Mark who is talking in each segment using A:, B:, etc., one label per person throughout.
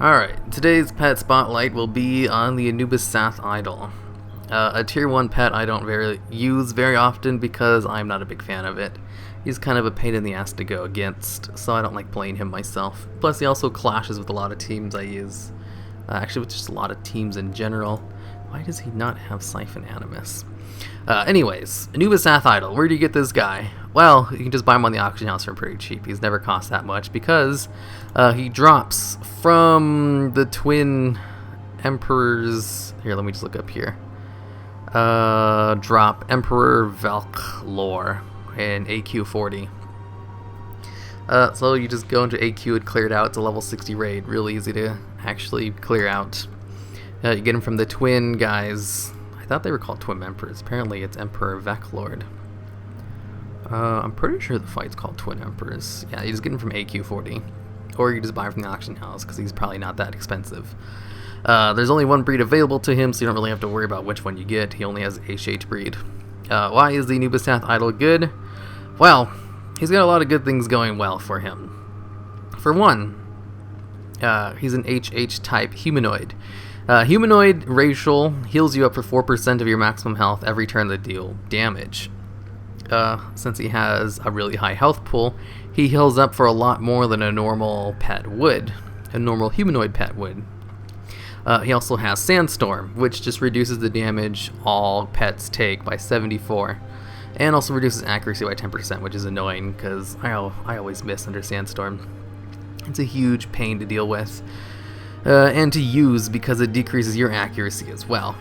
A: Alright, today's pet spotlight will be on the Anubisath idol. A tier 1 pet I don't use very often because I'm not a big fan of it. He's kind of a pain in the ass to go against, so I don't like playing him myself. Plus he also clashes with a lot of teams I use. Actually with just a lot of teams in general. Why does he not have Siphon Animus? Anyways, Anubisath idol, where do you get this guy? Well, you can just buy him on the auction house for pretty cheap. He's never cost that much because he drops from the twin emperors. Here, let me just look up here. Drop Emperor Valk lore in AQ 40. So you just go into AQ and clear it out. It's a level 60 raid. Really easy to actually clear out. You get him from the twin guys. I thought they were called twin emperors. Apparently it's Emperor Veklord. I'm pretty sure the fight's called Twin Emperors. Yeah, you just get him from AQ 40. Or you just buy him from the auction house, because he's probably not that expensive. There's only one breed available to him, so you don't really have to worry about which one you get. He only has HH breed. Why is the Anubisath idol good? Well, he's got a lot of good things going well for him. For one, he's an HH type humanoid. Humanoid racial heals you up for 4% of your maximum health every turn they deal damage. Since he has a really high health pool, he heals up for a lot more than a normal pet would. A normal humanoid pet would. He also has Sandstorm, which just reduces the damage all pets take by 74. And also reduces accuracy by 10%, which is annoying because I always miss under Sandstorm. It's a huge pain to deal with. And to use because it decreases your accuracy as well.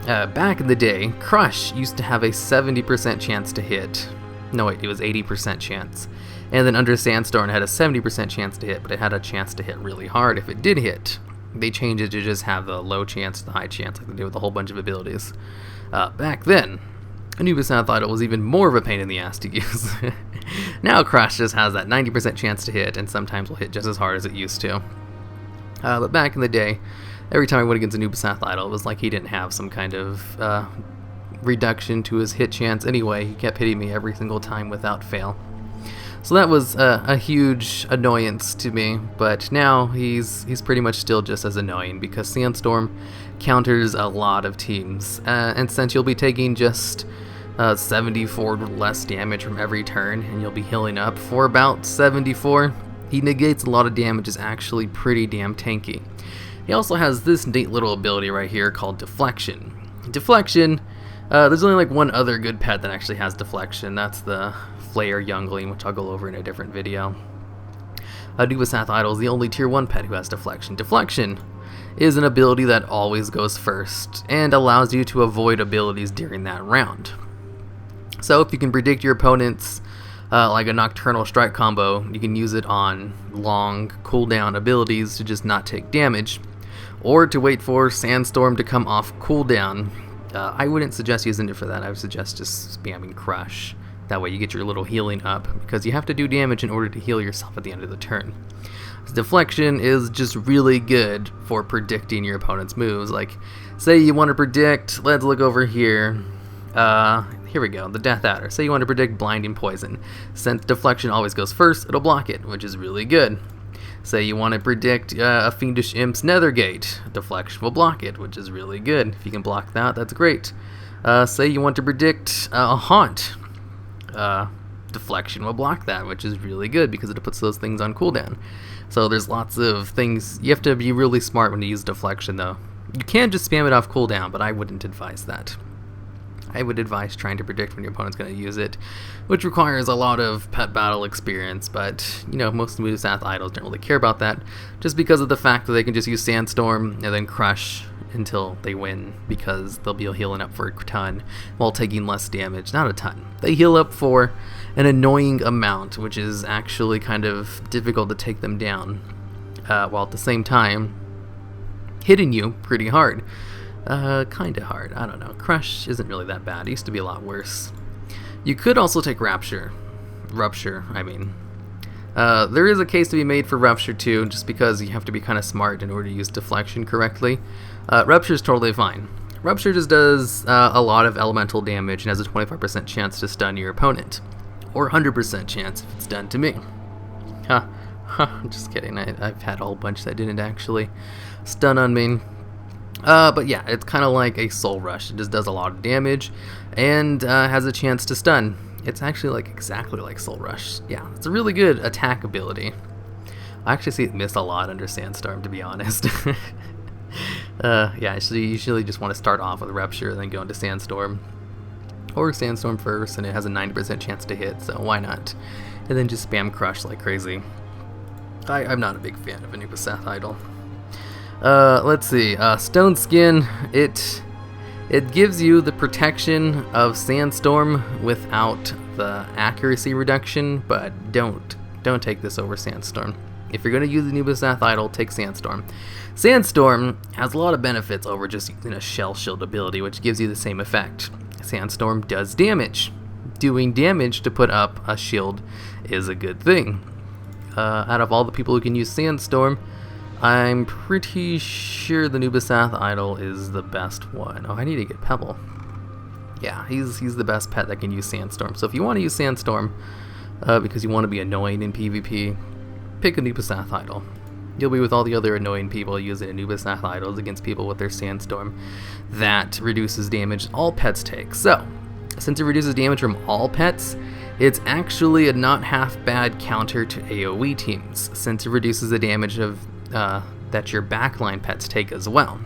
A: Back in the day, Crush used to have a 70% chance to hit. No wait, it was 80% chance. And then under Sandstorm it had a 70% chance to hit, but it had a chance to hit really hard if it did hit. They changed it to just have the low chance, the high chance, like they do with a whole bunch of abilities. Back then, Anubisath idol was even more of a pain in the ass to use. Now Crush just has that 90% chance to hit, and sometimes will hit just as hard as it used to. But back in the day, every time I went against Anubisath idol, it was like he didn't have some kind of reduction to his hit chance anyway. He kept hitting me every single time without fail. So that was a huge annoyance to me, but now he's pretty much still just as annoying because Sandstorm counters a lot of teams. And since you'll be taking just 74 less damage from every turn, and you'll be healing up for about 74, he negates a lot of damage, is actually pretty damn tanky. He also has this neat little ability right here called Deflection. Deflection, there's only like one other good pet that actually has Deflection. That's the Flare Youngling, which I'll go over in a different video. Anubisath idol is the only tier 1 pet who has Deflection. Deflection is an ability that always goes first and allows you to avoid abilities during that round. So if you can predict your opponent's like a Nocturnal Strike combo, you can use it on long cooldown abilities to just not take damage, or to wait for Sandstorm to come off cooldown. I wouldn't suggest using it for that. I would suggest just spamming Crush. That way you get your little healing up, because you have to do damage in order to heal yourself at the end of the turn. Deflection is just really good for predicting your opponent's moves. Like, say you want to predict, let's look over here. Here we go, the Death Adder. Say you want to predict Blinding Poison. Since Deflection always goes first, it'll block it, which is really good. Say you want to predict a Fiendish Imp's Nethergate. Deflection will block it, which is really good. If you can block that, that's great. Say you want to predict a Haunt. Deflection will block that, which is really good because it puts those things on cooldown. So there's lots of things. You have to be really smart when you use Deflection, though. You can just spam it off cooldown, but I wouldn't advise that. I would advise trying to predict when your opponent's going to use it, which requires a lot of pet battle experience, but, you know, most Anubisath idols don't really care about that, just because of the fact that they can just use Sandstorm and then Crush until they win, because they'll be healing up for a ton while taking less damage. Not a ton. They heal up for an annoying amount, which is actually kind of difficult to take them down, while at the same time hitting you pretty hard. Kinda hard, I don't know. Crush isn't really that bad. It used to be a lot worse. You could also take Rupture, I mean. There is a case to be made for Rupture too, just because you have to be kind of smart in order to use Deflection correctly. Rupture is totally fine. Rupture just does a lot of elemental damage and has a 25% chance to stun your opponent. Or 100% chance if it's done to me. Just kidding. I've had a whole bunch that didn't actually stun on me. But yeah, it's kind of like a Soul Rush. It just does a lot of damage and has a chance to stun. It's actually like exactly like Soul Rush. Yeah, it's a really good attack ability. I actually see it missed a lot under Sandstorm, to be honest. Yeah, so you usually just want to start off with Rupture and then go into Sandstorm. Or Sandstorm first, and it has a 90% chance to hit, so why not? And then just spam Crush like crazy. I'm not a big fan of Anubisath Idol. Let's see, Stone Skin, it gives you the protection of Sandstorm without the accuracy reduction, but don't take this over Sandstorm. If you're going to use the Anubisath Idol, take Sandstorm. Sandstorm has a lot of benefits over just using a Shell Shield ability, which gives you the same effect. Sandstorm does damage. Doing damage to put up a shield is a good thing. Out of all the people who can use Sandstorm, I'm pretty sure the Anubisath Idol is the best one. Oh, I need to get Pebble. Yeah, he's the best pet that can use Sandstorm. So if you want to use Sandstorm because you want to be annoying in PvP, pick Anubisath Idol. You'll be with all the other annoying people using Anubisath Idols against people with their Sandstorm. That reduces damage all pets take. So, since it reduces damage from all pets, it's actually a not half bad counter to AoE teams, since it reduces the damage of that your backline pets take as well.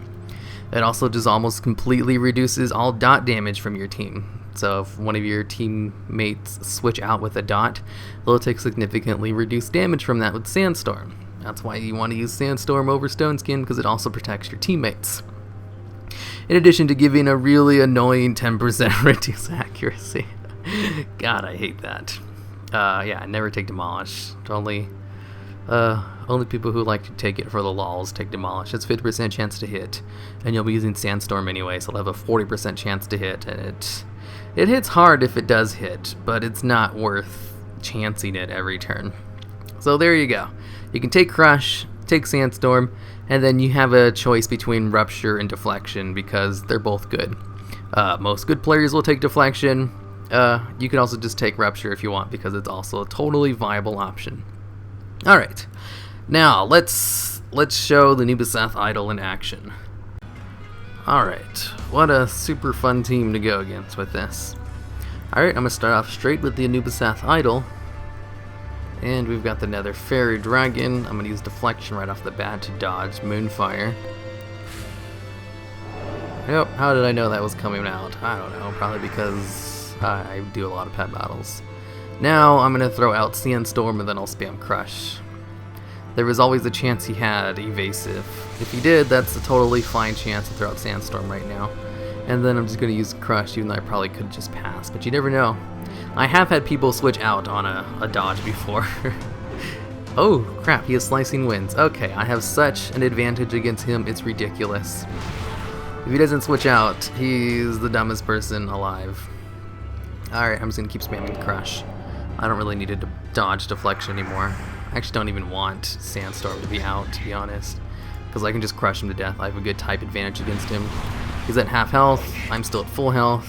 A: It also just almost completely reduces all dot damage from your team. So if one of your teammates switch out with a dot, they'll take significantly reduced damage from that with Sandstorm. That's why you want to use Sandstorm over Stone Skin, because it also protects your teammates. In addition to giving a really annoying 10% reduced accuracy. God, I hate that. Yeah, never take Demolish. Only people who like to take it for the lols take Demolish. It's 50% chance to hit, and you'll be using Sandstorm anyway, so it'll have a 40% chance to hit, and it hits hard if it does hit, but it's not worth chancing it every turn. So there you go. You can take Crush, take Sandstorm, and then you have a choice between Rupture and Deflection because they're both good. Most good players will take Deflection. You can also just take Rupture if you want because it's also a totally viable option. Alright, now let's show the Anubisath Idol in action. Alright, what a super fun team to go against with this. Alright, I'm going to start off straight with the Anubisath Idol. And we've got the Nether Fairy Dragon. I'm going to use Deflection right off the bat to dodge Moonfire. Yep, how did I know that was coming out? I don't know, probably because I do a lot of pet battles. Now I'm going to throw out Sandstorm and then I'll spam Crush. There was always a chance he had Evasive. If he did, that's a totally fine chance to throw out Sandstorm right now. And then I'm just going to use Crush, even though I probably could just pass, but you never know. I have had people switch out on a dodge before. Oh, crap, he has Slicing Winds. Okay, I have such an advantage against him, it's ridiculous. If he doesn't switch out, he's the dumbest person alive. Alright, I'm just going to keep spamming Crush. I don't really need to dodge Deflection anymore. I actually don't even want Sandstorm to be out, to be honest. Because I can just crush him to death. I have a good type advantage against him. He's at half health. I'm still at full health.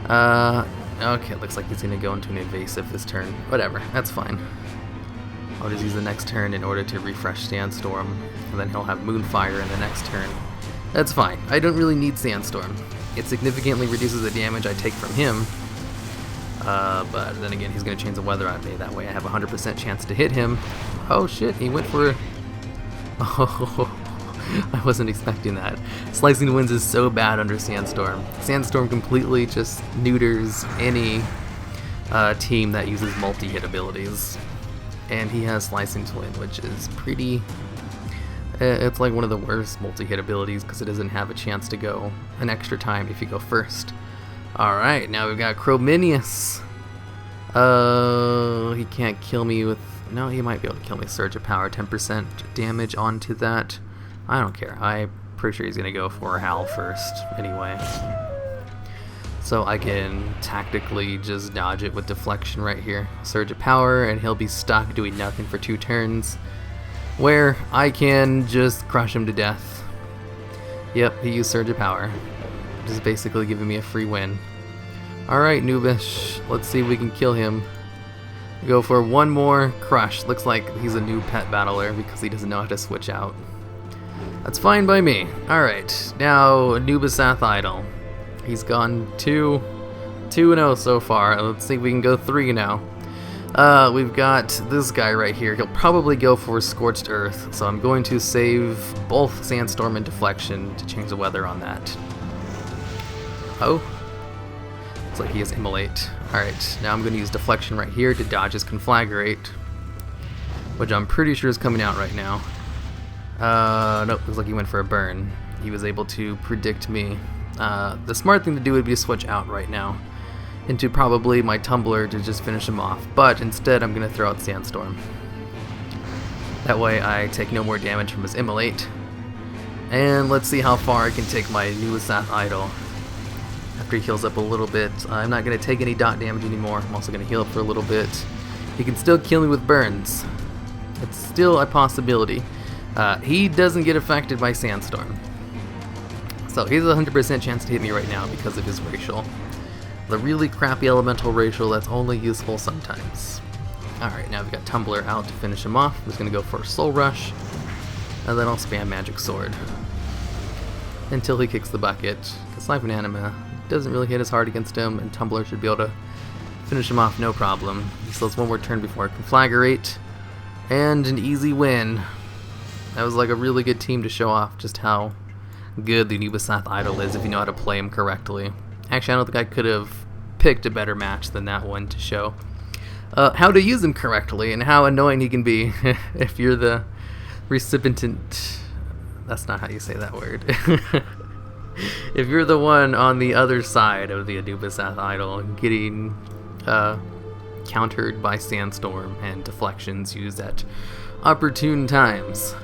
A: Okay, it looks like he's going to go into an Evasive this turn. Whatever, that's fine. I'll just use the next turn in order to refresh Sandstorm. And then he'll have Moonfire in the next turn. That's fine. I don't really need Sandstorm. It significantly reduces the damage I take from him. But then again, he's going to change the weather on me. That way I have a 100% chance to hit him. Oh shit, he went for... Oh, I wasn't expecting that. Slicing Winds is so bad under Sandstorm. Sandstorm completely just neuters any team that uses multi-hit abilities. And he has Slicing Twin, which is pretty... It's like one of the worst multi-hit abilities because it doesn't have a chance to go an extra time if you go first. Alright, now we've got Chrominius. He can't kill me with... No, he might be able to kill me. Surge of Power, 10% damage onto that. I don't care. I'm pretty sure he's going to go for Hal first anyway. So I can tactically just dodge it with Deflection right here. Surge of Power, and he'll be stuck doing nothing for 2 turns. Where I can just crush him to death. Yep, he used Surge of Power. Just basically giving me a free win. Alright, Anubis, let's see if we can kill him. Go for one more crush. Looks like he's a new pet battler because he doesn't know how to switch out. That's fine by me. Alright, now Anubisath idle. He's gone 2-0 so far. Let's see if we can go 3 now. We've got this guy right here. He'll probably go for Scorched Earth, so I'm going to save both Sandstorm and Deflection to change the weather on that. Oh. Looks like he has Immolate. Alright, now I'm going to use Deflection right here to dodge his Conflagrate, which I'm pretty sure is coming out right now. Nope, looks like he went for a burn. He was able to predict me. The smart thing to do would be to switch out right now into probably my Tumbler to just finish him off, but instead I'm going to throw out Sandstorm. That way I take no more damage from his Immolate. And let's see how far I can take my Anubisath idle. After he heals up a little bit, I'm not going to take any dot damage anymore. I'm also going to heal up for a little bit. He can still kill me with burns. It's still a possibility. He doesn't get affected by Sandstorm. So he has a 100% chance to hit me right now because of his racial. The really crappy elemental racial that's only useful sometimes. Alright, now we've got Tumbler out to finish him off. I'm just going to go for a Soul Rush, and then I'll spam Magic Sword until he kicks the bucket. Because Siphon Anima doesn't really hit as hard against him, and Tumbler should be able to finish him off no problem. He still has one more turn before I Conflagrate, and an easy win. That was like a really good team to show off just how good the Anubisath idol is if you know how to play him correctly. Actually, I don't think I could have picked a better match than that one to show how to use him correctly and how annoying he can be if you're the recipient. That's not how you say that word. If you're the one on the other side of the Anubisath idol getting countered by Sandstorm and deflections used at opportune times.